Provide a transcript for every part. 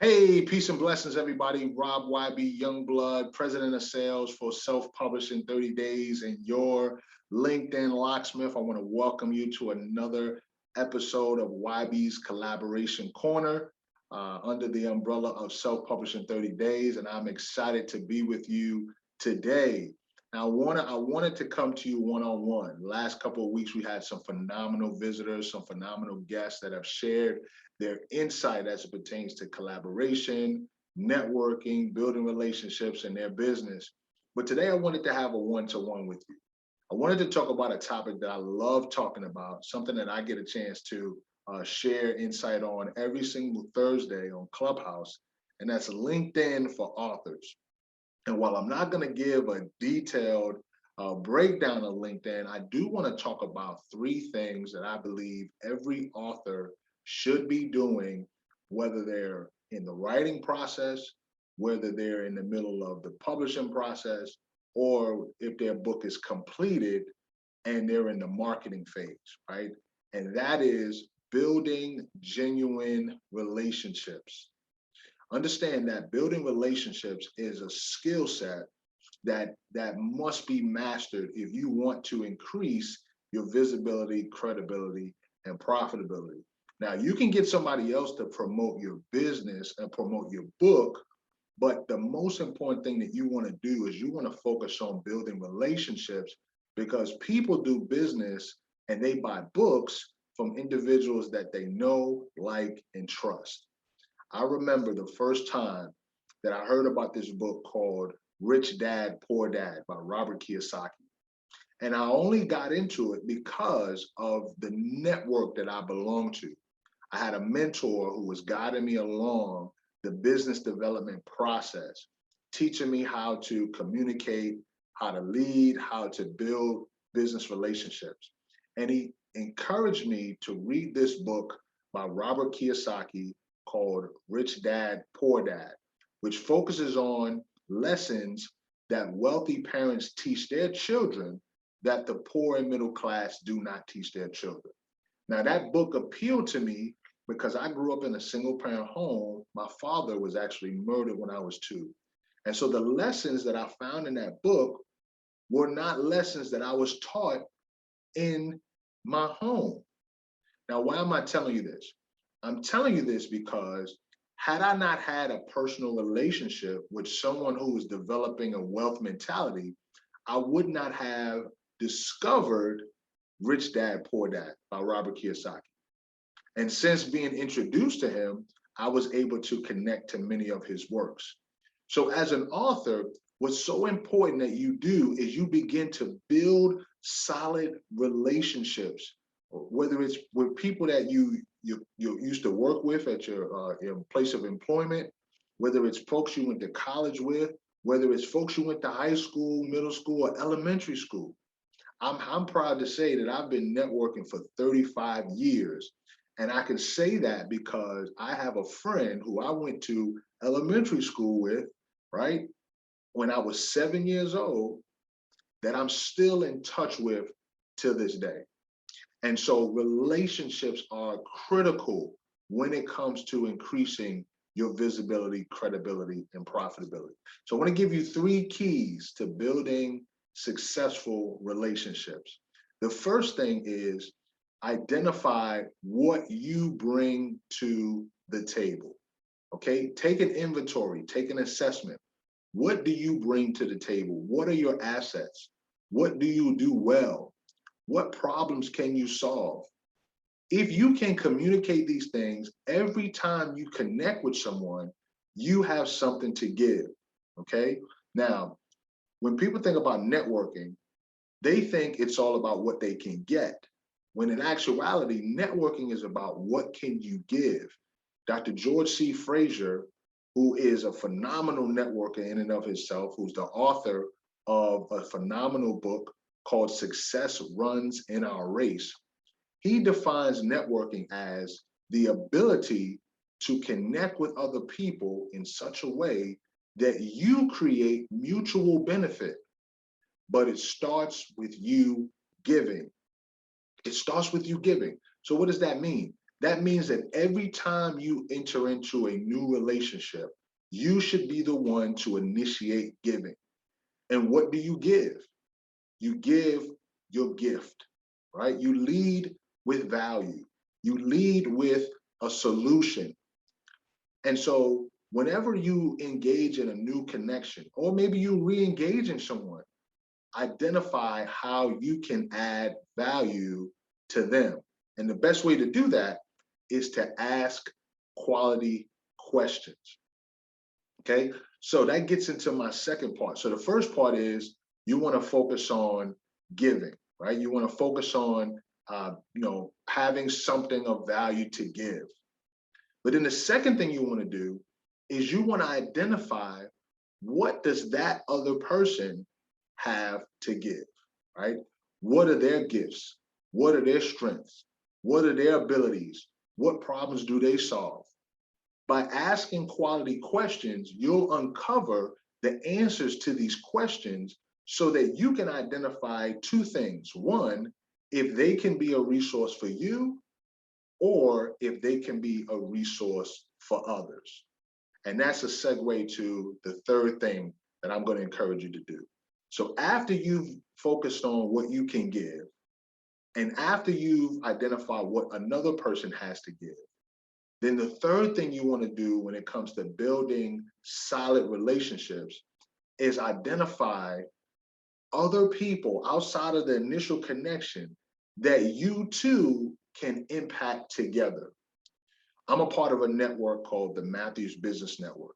Hey, peace and blessings, everybody. Rob YB Youngblood, President of Sales for Self-Publishing 30 Days and your LinkedIn Locksmith. I want to welcome you to another episode of YB's Collaboration Corner under the umbrella of Self-Publishing 30 Days, and I'm excited to be with you today. Now, I wanted to come to you one-on-one. Last couple of weeks, we had some phenomenal visitors, some phenomenal guests that have shared their insight as it pertains to collaboration, networking, building relationships in their business. But today I wanted to have a one-to-one with you. I wanted to talk about a topic that I love talking about, something that I get a chance to share insight on every single Thursday on Clubhouse, and that's LinkedIn for authors. And while I'm not going to give a detailed breakdown of LinkedIn, I do want to talk about three things that I believe every author should be doing, whether they're in the writing process, whether they're in the middle of the publishing process, or if their book is completed and they're in the marketing phase, right? And that is building genuine relationships. Understand that building relationships is a skill set that must be mastered if you want to increase your visibility, credibility, and profitability. Now, you can get somebody else to promote your business and promote your book, but the most important thing that you want to do is you want to focus on building relationships, because people do business and they buy books from individuals that they know, like, and trust. I remember the first time that I heard about this book called Rich Dad, Poor Dad by Robert Kiyosaki. And I only got into it because of the network that I belonged to. I had a mentor who was guiding me along the business development process, teaching me how to communicate, how to lead, how to build business relationships. And he encouraged me to read this book by Robert Kiyosaki called Rich Dad, Poor Dad, which focuses on lessons that wealthy parents teach their children that the poor and middle class do not teach their children. Now, that book appealed to me because I grew up in a single parent home. My father was actually murdered when I was 2. And so the lessons that I found in that book were not lessons that I was taught in my home. Now, why am I telling you this? I'm telling you this because had I not had a personal relationship with someone who was developing a wealth mentality, I would not have discovered Rich Dad, Poor Dad by Robert Kiyosaki. And since being introduced to him, I was able to connect to many of his works. So as an author, what's so important that you do is you begin to build solid relationships, whether it's with people that you used to work with at your place of employment, whether it's folks you went to college with, whether it's folks you went to high school, middle school, or elementary school. I'm proud to say that I've been networking for 35 years. And I can say that because I have a friend who I went to elementary school with, right, when I was 7 years old, that I'm still in touch with to this day. And so relationships are critical when it comes to increasing your visibility, credibility, and profitability. So I want to give you 3 keys to building successful relationships. The first thing is identify what you bring to the table. Okay, take an inventory, take an assessment. What do you bring to the table? What are your assets? What do you do well? What problems can you solve? If you can communicate these things, every time you connect with someone, you have something to give, okay? Now, when people think about networking, they think it's all about what they can get, when in actuality, networking is about what can you give. Dr. George C. Fraser, who is a phenomenal networker in and of himself, who's the author of a phenomenal book called Success Runs in Our Race, he defines networking as the ability to connect with other people in such a way that you create mutual benefit. But it starts with you giving. It starts with you giving. So what does that mean? That means that every time you enter into a new relationship, you should be the one to initiate giving. And what do you give? You give your gift, right? You lead with value. You lead with a solution. And so whenever you engage in a new connection, or maybe you re-engage in someone, identify how you can add value to them. And the best way to do that is to ask quality questions. Okay, so that gets into my second part. So the first part is you want to focus on giving, right? You want to focus on having something of value to give. But then the second thing you want to do is you want to identify what does that other person have to give, right? What are their gifts? What are their strengths? What are their abilities? What problems do they solve? By asking quality questions, you'll uncover the answers to these questions so that you can identify two things. One, if they can be a resource for you, or if they can be a resource for others. And that's a segue to the third thing that I'm going to encourage you to do. So after you've focused on what you can give, and after you've identified what another person has to give, then the third thing you want to do when it comes to building solid relationships is identify other people outside of the initial connection that you too can impact together. I'm a part of a network called the Matthews Business Network.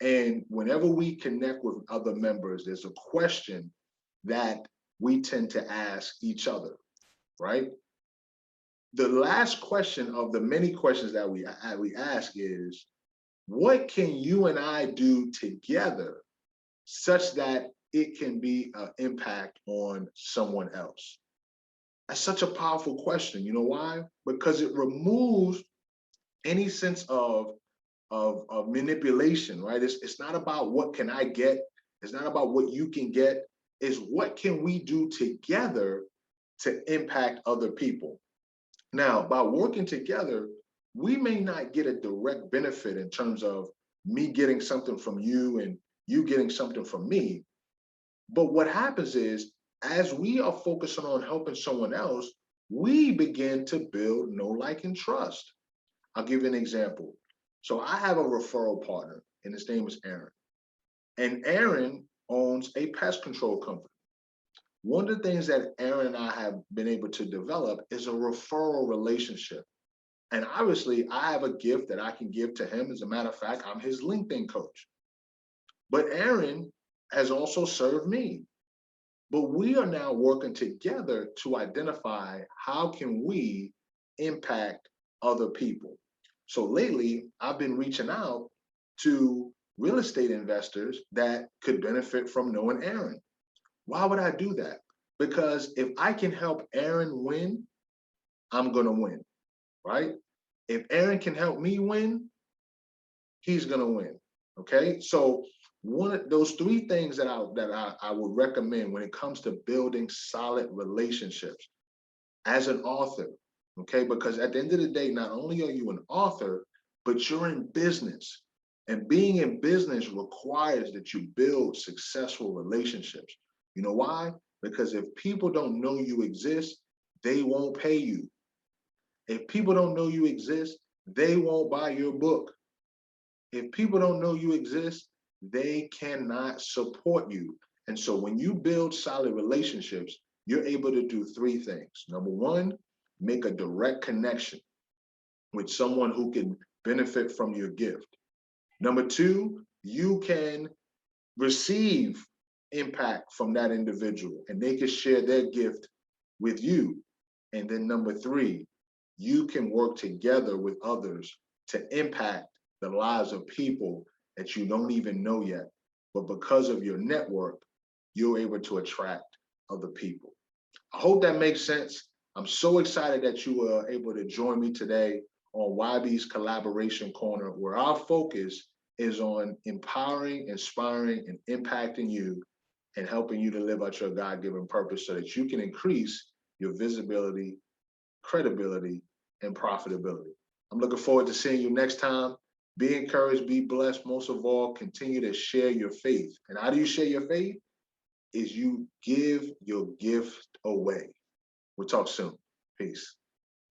And whenever we connect with other members, there's a question that we tend to ask each other, right? The last question of the many questions that we ask is, what can you and I do together such that it can be an impact on someone else? That's such a powerful question. You know why? Because it removes any sense of manipulation, right? It's not about what can I get. It's not about what you can get. It's what can we do together to impact other people. Now, by working together, we may not get a direct benefit in terms of me getting something from you and you getting something from me. But what happens is, as we are focusing on helping someone else, we begin to build know, like, and trust. I'll give you an example. So I have a referral partner, and his name is Aaron. And Aaron owns a pest control company. One of the things that Aaron and I have been able to develop is a referral relationship. And obviously, I have a gift that I can give to him. As a matter of fact, I'm his LinkedIn coach. But Aaron has also served me. But we are now working together to identify how can we impact other people. So lately, I've been reaching out to real estate investors that could benefit from knowing Aaron. Why would I do that? Because if I can help Aaron win, I'm going to win, right? If Aaron can help me win, he's going to win. Okay. So one of those three things that I would recommend when it comes to building solid relationships as an author, okay? Because at the end of the day, not only are you an author, but you're in business. And being in business requires that you build successful relationships. You know why? Because if people don't know you exist, they won't pay you. If people don't know you exist, they won't buy your book. If people don't know you exist, they cannot support you. And so when you build solid relationships, you're able to do three things. Number one, make a direct connection with someone who can benefit from your gift. Number two, you can receive impact from that individual and they can share their gift with you. And then number three, you can work together with others to impact the lives of people that you don't even know yet. But because of your network, you're able to attract other people. I hope that makes sense. I'm so excited that you were able to join me today on YB's Collaboration Corner, where our focus is on empowering, inspiring, and impacting you and helping you to live out your God-given purpose so that you can increase your visibility, credibility, and profitability. I'm looking forward to seeing you next time. Be encouraged, be blessed. Most of all, continue to share your faith. And how do you share your faith? Is you give your gift away. We'll talk soon. Peace.